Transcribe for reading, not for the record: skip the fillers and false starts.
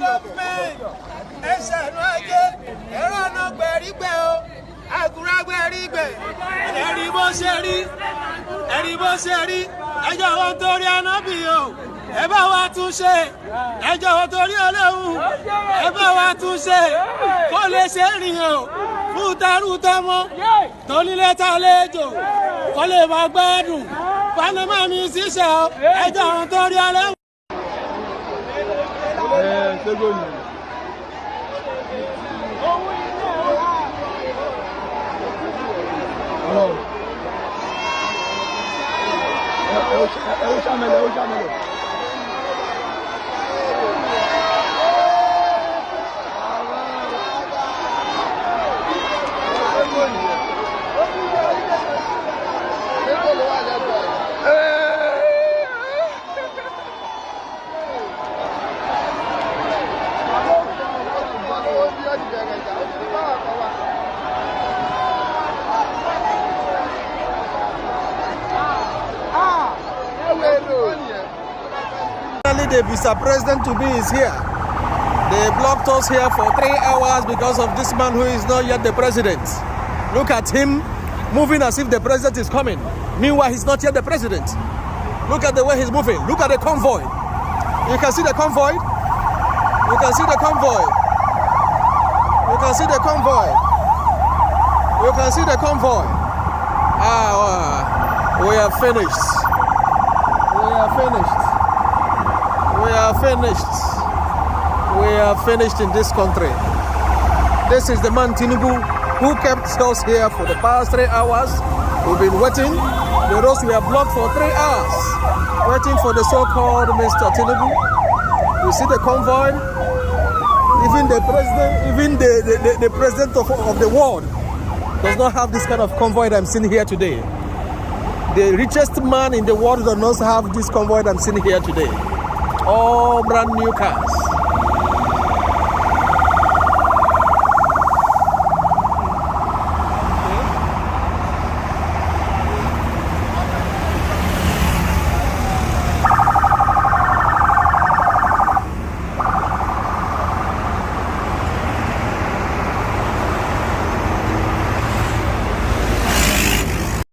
government. Ẹ̀sánú ajé, ẹ̀rọ ọ̀nà gbẹ̀rígbẹ̀ o, àgùrà gbẹ̀rígbẹ̀. Ẹ̀rí bó ṣe rí, ẹ̀rí bó ṣe rí, ẹjọ́ wọn torí ànábì o. Ẹ bá wa tún ṣe, ẹjọ́ wọn torí Ọlọ́run. Ẹ bá wa tún ṣe, kó lè ṣe rìn o. Fún tarú tọmọ, tónílé tàlejò, kó lè máa gbádùn. Panama mi ṣiṣẹ́ o, ẹjọ́ wọn torí Ọlọ́run. The Visa President to be is here. They blocked us here for 3 hours because of this man who is not yet the president. Look at him moving as if the president is coming. Meanwhile, he's not yet the president. Look at the way he's moving. Look at the convoy. You can see the convoy. You can see the convoy. You can see the convoy. You can see the convoy. We are finished. We are finished. We are finished. We are finished in this country. This is the man Tinubu who kept us here for the past 3 hours. We've been waiting. The roads were blocked for 3 hours, waiting for the so-called Mr. Tinubu. You see the convoy. Even the president, even the president of the world does not have this kind of convoy that I'm seeing here today. The richest man in the world does not have this convoy that I'm seeing here today. All brand new cars.